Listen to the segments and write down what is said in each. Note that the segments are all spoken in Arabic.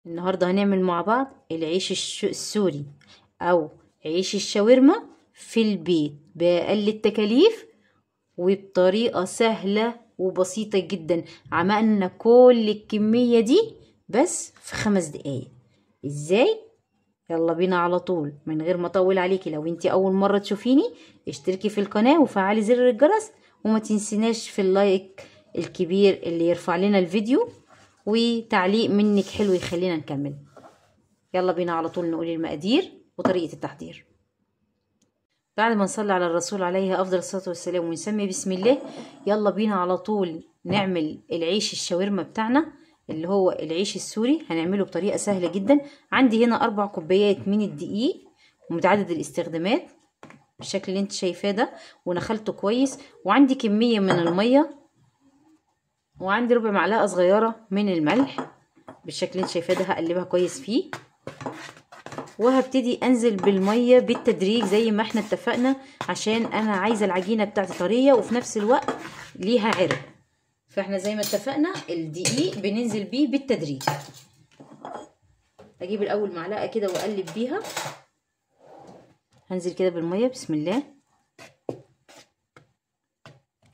النهاردة هنعمل مع بعض العيش السوري او عيش الشاورما في البيت بأقل التكاليف وبطريقة سهلة وبسيطة جدا. عملنا كل الكمية دي بس في 5 دقايق. ازاي؟ يلا بينا على طول من غير ما اطول عليكي. لو انتي اول مرة تشوفيني اشتركي في القناة وفعلي زر الجرس وما تنسيناش في اللايك الكبير اللي يرفع لنا الفيديو وتعليق منك حلو يخلينا نكمل. يلا بينا على طول نقول المقادير وطريقة التحضير. بعد ما نصلي على الرسول عليه افضل الصلاة والسلام ونسمي بسم الله، يلا بينا على طول نعمل العيش الشاورما بتاعنا اللي هو العيش السوري. هنعمله بطريقة سهلة جدا. عندي هنا 4 كوبايات من الدقيق متعدد الاستخدامات بالشكل اللي انت شايفاه ده، ونخلته كويس. وعندي كمية من المية، وعندي ربع معلقة صغيرة من الملح بالشكل اللي انت شايفاه ده. هقلبها كويس فيه وهبتدي انزل بالميه بالتدريج زي ما احنا اتفقنا، عشان انا عايزه العجينه بتاعتي طريه وفي نفس الوقت ليها عرق. فاحنا زي ما اتفقنا الدقيق بننزل بيه بالتدريج. اجيب الاول معلقه كده واقلب بيها. هنزل كده بالميه بسم الله.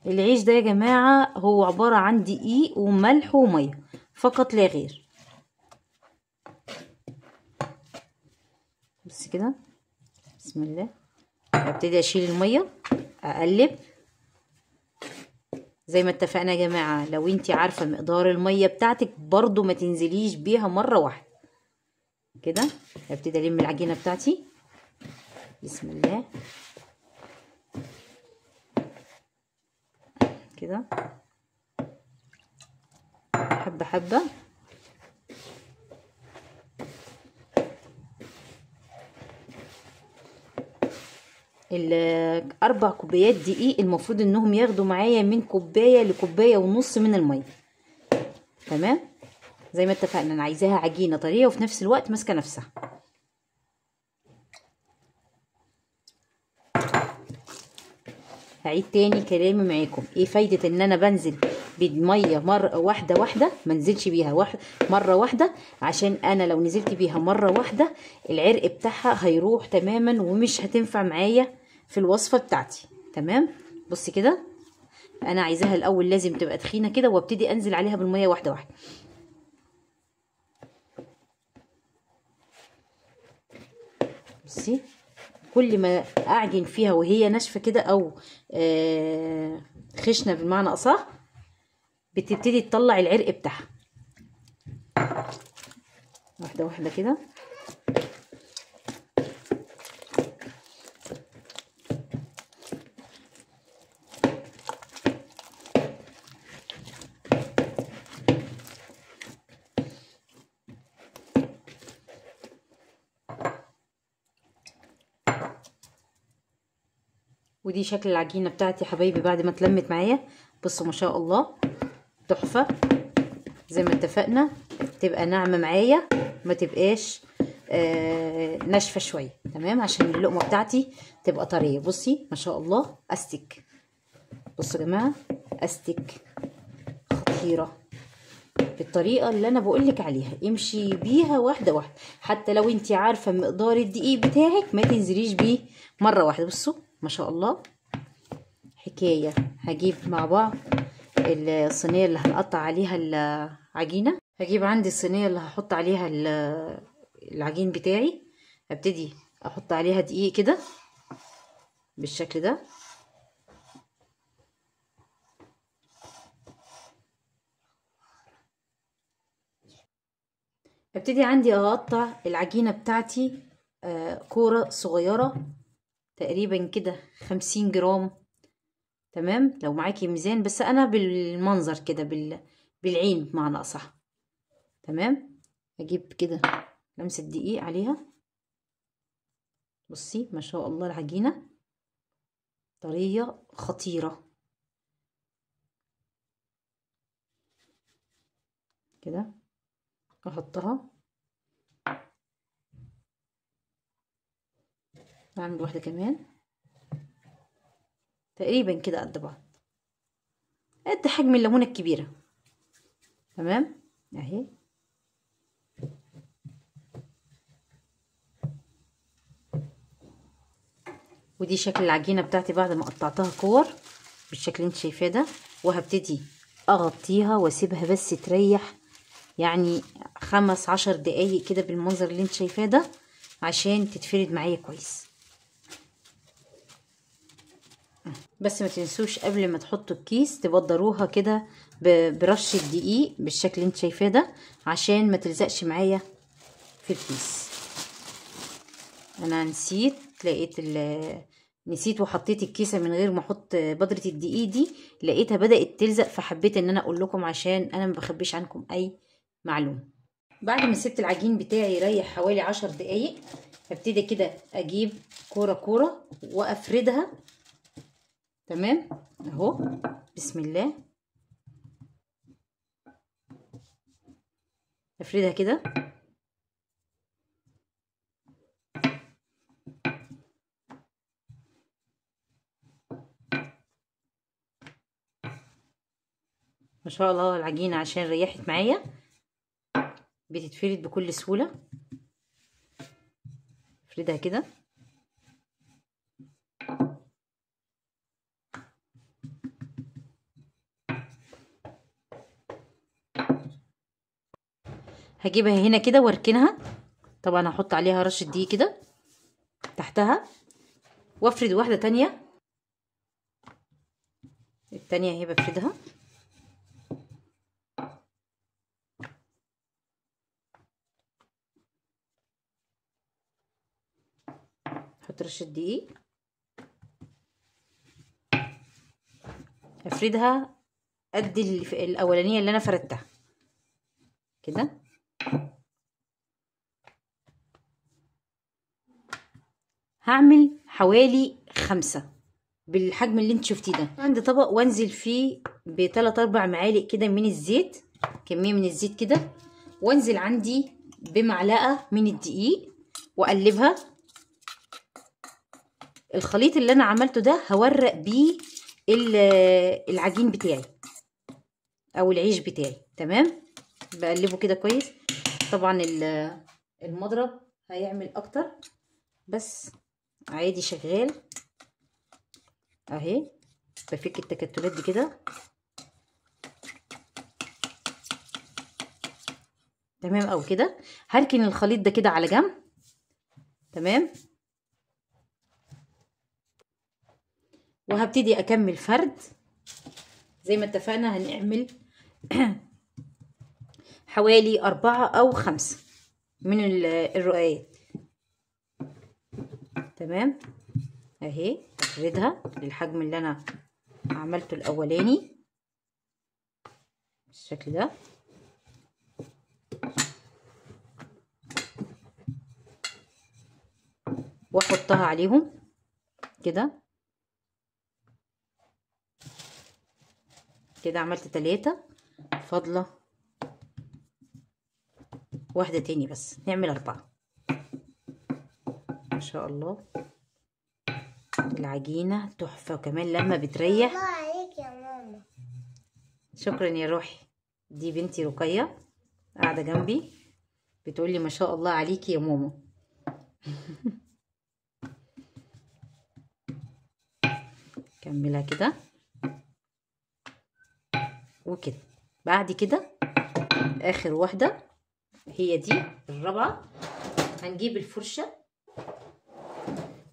العيش ده يا جماعه هو عباره عن دقيق وملح وميه فقط لا غير. بس كده بسم الله. ابتدي اشيل الميه اقلب زي ما اتفقنا يا جماعه. لو انتي عارفه مقدار الميه بتاعتك برضو ما تنزليش بيها مره واحده كده. ابتدي الم العجينه بتاعتي بسم الله كده حبه حبه. ال4 كوبايات دقيق المفروض انهم ياخدوا معايا من كوبايه لكوبايه ونص من الميه. تمام زي ما اتفقنا. انا عايزاها عجينه طريه وفي نفس الوقت ماسكه نفسها. هعيد تاني كلامي معاكم. ايه فايده ان انا بنزل بالميه مره واحده ما انزلش بيها مره واحده؟ عشان انا لو نزلت بيها مره واحده العرق بتاعها هيروح تماما ومش هتنفع معايا في الوصفه بتاعتي. تمام. بصي كده انا عايزاها الاول لازم تبقى تخينه كده وابتدي انزل عليها بالميه واحده واحده. بصي كل ما اعجن فيها وهي ناشفه كده او خشنه بمعنى اصح بتبتدي تطلع العرق بتاعها واحده واحده كده. ودي شكل العجينه بتاعتي يا حبايبي بعد ما اتلمت معايا. بصوا ما شاء الله تحفه. زي ما اتفقنا تبقى ناعمه معايا ما تبقاش ناشفه شويه. تمام عشان اللقمه بتاعتي تبقى طريه. بصي ما شاء الله استك. بصوا يا جماعه استك خطيره بالطريقه اللي انا بقولك عليها. امشي بيها واحده واحده. حتى لو انت عارفه مقدار الدقيق بتاعك ما تنزليش بيه مره واحده. بصوا ما شاء الله حكايه. هجيب مع بعض الصينيه اللي هنقطع عليها العجينه. هجيب عندي الصينيه اللي هحط عليها العجين بتاعي. هبتدي احط عليها دقيق كده بالشكل ده. ابتدي عندي اقطع العجينه بتاعتي كوره صغيره تقريبا كده 50 جرام. تمام لو معاكي ميزان، بس انا بالمنظر كده بالعين بمعنى اصح. تمام اجيب كده لمسه دقيق عليها. بصي ما شاء الله العجينه طريه خطيره كده. احطها اعمل واحده كمان تقريبا كده قد بعض قد حجم الليمونه الكبيره. تمام اهي ودي شكل العجينه بتاعتي بعد ما قطعتها كور بالشكل اللي انت شايفاه ده. وهبتدي اغطيها واسيبها بس تريح يعني 15 دقايق كده بالمنظر اللي انت شايفاه ده عشان تتفرد معايا كويس. بس ما تنسوش قبل ما تحطوا الكيس تبدروها كده برشة دقيق بالشكل اللي انت شايفاه ده عشان ما تلزقش معايا في الكيس. انا نسيت وحطيت الكيسه من غير ما احط بودره الدقيق دي، لقيتها بدات تلزق فحبيت ان انا اقول لكم عشان انا ما بخبيش عنكم اي معلومه. بعد ما سبت العجين بتاعي يريح حوالي 10 دقايق هبتدي كده اجيب كوره كوره وافردها. تمام اهو، بسم الله افردها كده. ما شاء الله العجينه عشان ريحت معايا بتتفرد بكل سهوله. افردها كده. هجيبها هنا كده واركنها، طبعا هحط عليها رشه دقيق كده تحتها وافرد واحده تانية. التانية اهي بفردها. احط رشه دقيق افردها قد الاولانيه اللي انا فردتها كده. هعمل حوالي 5 بالحجم اللي انت شفتيه ده. عندي طبق وانزل فيه ب3 4 معالق كده من الزيت، كميه من الزيت كده، وانزل عندي بمعلقه من الدقيق واقلبها. الخليط اللي انا عملته ده هورق بيه العجين بتاعي او العيش بتاعي. تمام، بقلبه كده كويس. طبعا المضرب هيعمل اكتر بس عادي شغال اهي. بفك التكتلات دي كده. تمام او كده. هركن الخليط ده كده على جنب. تمام، وهبتدي اكمل فرد زي ما اتفقنا. هنعمل حوالي 4 أو 5 من الرقايات. تمام اهي افردها للحجم اللي انا عملته الاولاني بالشكل ده. واحطها عليهم كده كده. عملت 3، فاضله واحده تاني بس نعمل 4. ما شاء الله العجينه تحفه، وكمان لما بتريح. الله عليك يا ماما. شكرا يا روحي. دي بنتي رقيه قاعده جنبي بتقولي ما شاء الله عليكي يا ماما. كملها كده وكده. بعد كده اخر واحده هي دي الرابعه. هنجيب الفرشه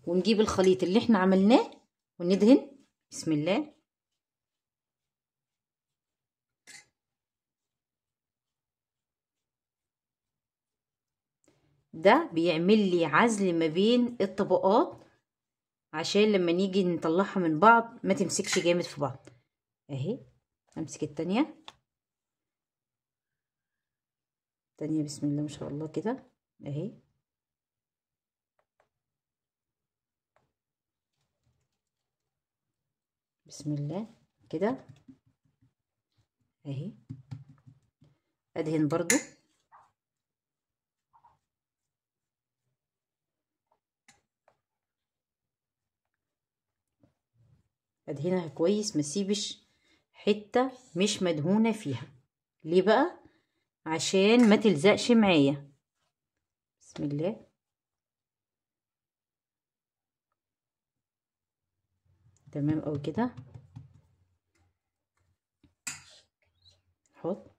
ونجيب الخليط اللي احنا عملناه وندهن. بسم الله. ده بيعمل لي عزل ما بين الطبقات عشان لما نيجي نطلعها من بعض ما تمسكش جامد في بعض. اهي امسك التانية. بسم الله ما شاء الله كده اهي. بسم الله كده اهي. ادهن برضو. ادهنها كويس، ما سيبش حتة مش مدهونة فيها. ليه بقى؟ عشان ما تلزقش معايا. بسم الله. تمام اوي كده. حط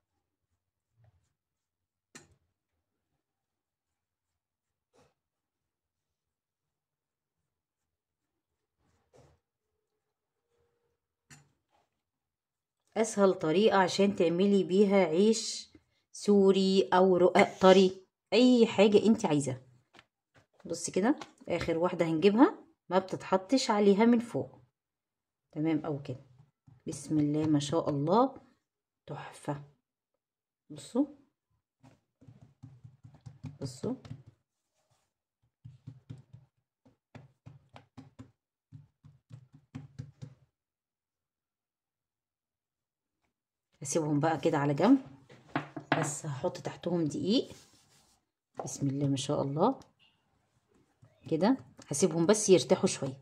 اسهل طريقة عشان تعملي بيها عيش سوري او رقاق طري، اي حاجة انت عايزاها. بصي كده، اخر واحدة هنجيبها ما بتتحطش عليها من فوق. تمام اوي كده. بسم الله ما شاء الله، تحفة. بصوا بصوا. هسيبهم بقى كده على جنب، بس هحط تحتهم دقيق. بسم الله ما شاء الله كده. هسيبهم بس يرتاحوا شويه،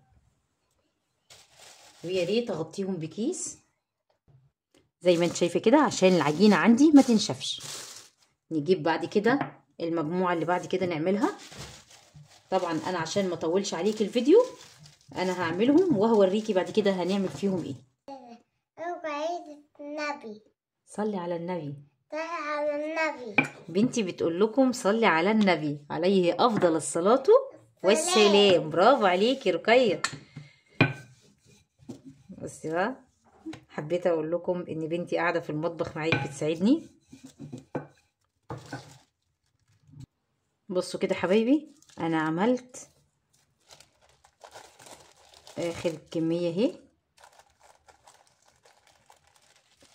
ويا ريت اغطيهم بكيس زي ما انت شايفه كده عشان العجينه عندي ما تنشفش. نجيب بعد كده المجموعه اللي بعد كده نعملها. طبعا انا عشان ما اطولش عليك الفيديو انا هعملهم وهوريكي بعد كده هنعمل فيهم ايه. النبي صلي على النبي. صلي على النبي. بنتي بتقول لكم صلي على النبي عليه افضل الصلاه والسلام. برافو عليكي رقية. بصي بقى، حبيت اقول لكم ان بنتي قاعده في المطبخ معايا بتساعدني. بصوا كده حبايبي، انا عملت اخر كميه اهي.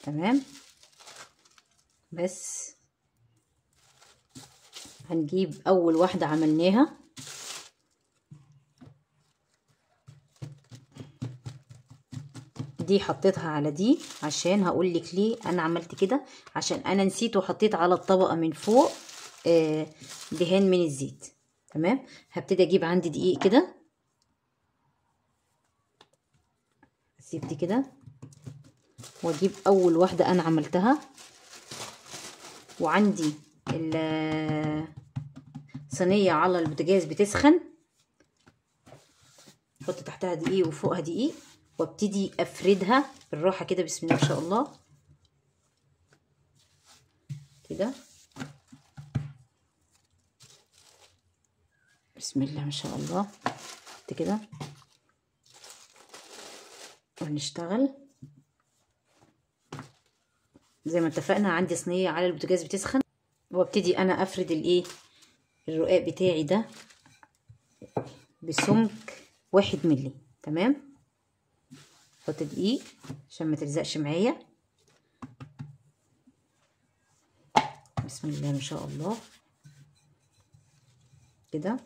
تمام، بس هنجيب اول واحده عملناها دي، حطيتها على دي عشان هقولك ليه انا عملت كده. عشان انا نسيت وحطيت على الطبقه من فوق دهان من الزيت. تمام، هبتدي اجيب عندي دقيق كده، اسيب دي كده واجيب اول واحده انا عملتها، وعندي صينيه على البوتاجاز بتسخن، احط تحتها دقيق وفوقها دقيق وابتدي افردها بالراحه كده. بسم الله ما شاء الله كده. بسم الله ما شاء الله كده. ونشتغل زي ما اتفقنا. عندي صينيه على البوتاجاز بتسخن، وابتدي انا افرد الرقاق بتاعي ده بسمك 1 ملي. تمام، احط دقيق عشان ما تلزقش معايا. بسم الله ما شاء الله كده.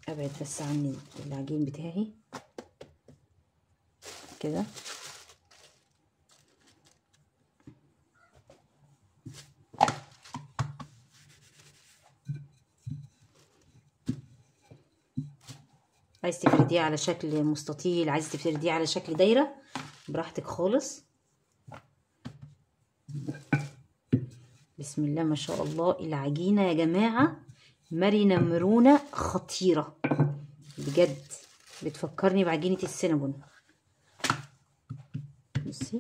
ابعد بس عني العجين بتاعي كده. عايز تفرديه على شكل مستطيل، عايز تفرديه على شكل دايره، براحتك خالص. بسم الله ما شاء الله. العجينه يا جماعه مرنه مرونه خطيره بجد، بتفكرني بعجينه السينابون. بصي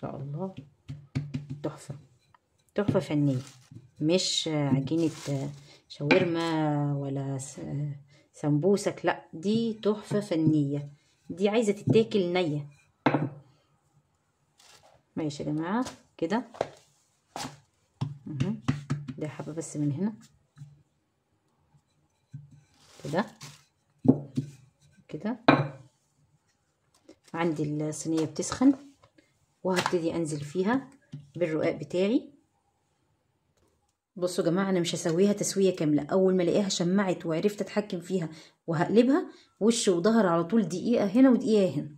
ما شاء الله، تحفه تحفه فنيه، مش عجينه شاورما ولا سمبوسك، لا دي تحفه فنيه، دي عايزه تتاكل نيه. ماشي يا جماعه كده. ده حبه بس من هنا كده كده. عندي الصينيه بتسخن وهبتدي انزل فيها بالرقاق بتاعي. بصوا يا جماعه، انا مش هسويها تسويه كامله. اول ما الاقيها شمعت وعرفت اتحكم فيها وهقلبها وش وظهر على طول، دقيقه هنا ودقيقه هنا.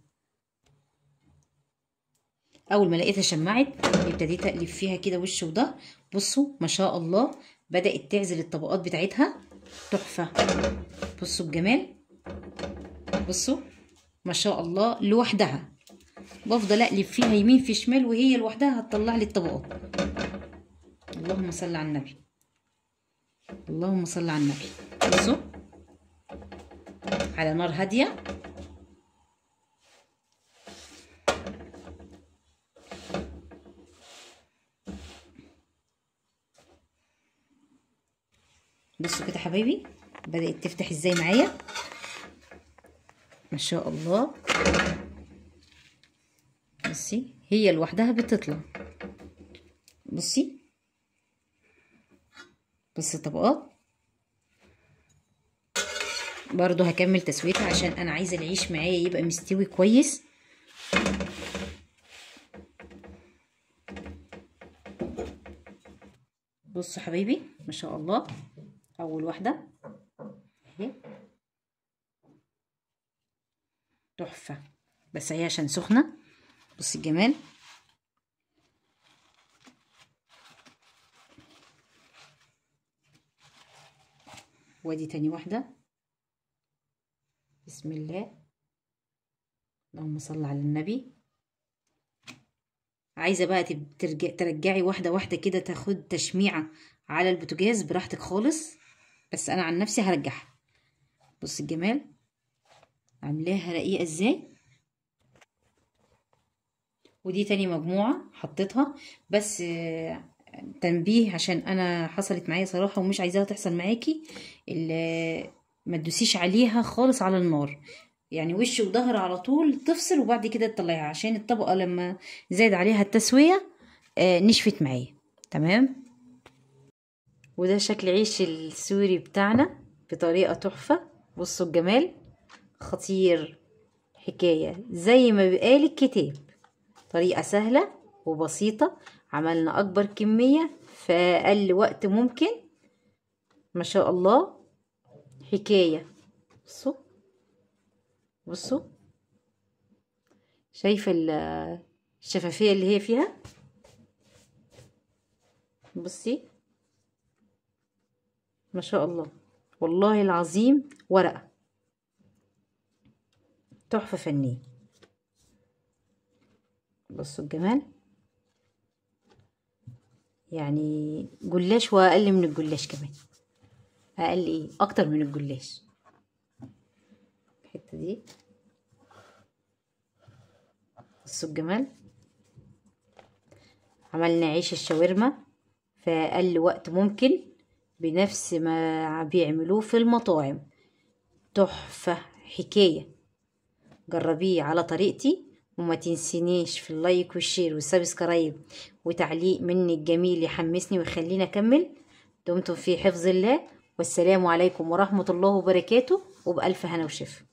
اول ما لقيتها شمعت ابتديت اقلب فيها كده وش وظهر. بصوا ما شاء الله بدات تعزل الطبقات بتاعتها، تحفه. بصوا الجمال، بصوا ما شاء الله لوحدها. بفضل اقلب فيها يمين في شمال وهي لوحدها هتطلع لي الطبقات. اللهم صل على النبي، اللهم صل على النبي. بصوا على نار هاديه. بصوا كده حبايبي بدأت تفتح ازاي معايا، ما شاء الله. بصي هي لوحدها بتطلع. بصي بصي الطبقات. برضو هكمل تسويتها عشان انا عايزه العيش معايا يبقى مستوي كويس. بصوا حبايبي ما شاء الله، اول واحده اهي تحفه، بس هي عشان سخنه. بصي الجمال. وادي تاني واحده. بسم الله، اللهم صل على النبي. عايزه بقى ترجعي واحده واحده كده، تاخد تشميعه على البوتاجاز براحتك خالص، بس انا عن نفسي هرجعها. بص الجمال عاملاها رقيقه ازاي. ودي تاني مجموعه حطيتها، بس تنبيه عشان انا حصلت معايا صراحه ومش عايزاها تحصل معاكي. ما تدوسيش عليها خالص على النار، يعني وش وظهر على طول تفصل وبعد كده تطلعيها، عشان الطبقه لما زاد عليها التسويه نشفت معايا. تمام. وده شكل عيش السوري بتاعنا بطريقه تحفه. بصوا الجمال، خطير، حكايه زي ما بقال الكتاب. طريقه سهله وبسيطه، عملنا اكبر كميه في اقل وقت ممكن. ما شاء الله حكايه. بصوا بصوا، شايفه الشفافيه اللي هي فيها. بصي ما شاء الله، والله العظيم ورقه تحفه فنيه. بصوا الجمال، يعني جلاش واقل من الجلاش كمان. اقل ايه، اكتر من الجلاش. الحته دي بصوا الجمال. عملنا عيش الشاورما في اقل وقت ممكن بنفس ما بيعملوه في المطاعم. تحفه حكايه. جربيه على طريقتي، وما تنسينيش في اللايك والشير والسبسكرايب وتعليق منك جميل يحمسني ويخليني اكمل. دمتم في حفظ الله، والسلام عليكم ورحمه الله وبركاته، وبألف هنا وشفا.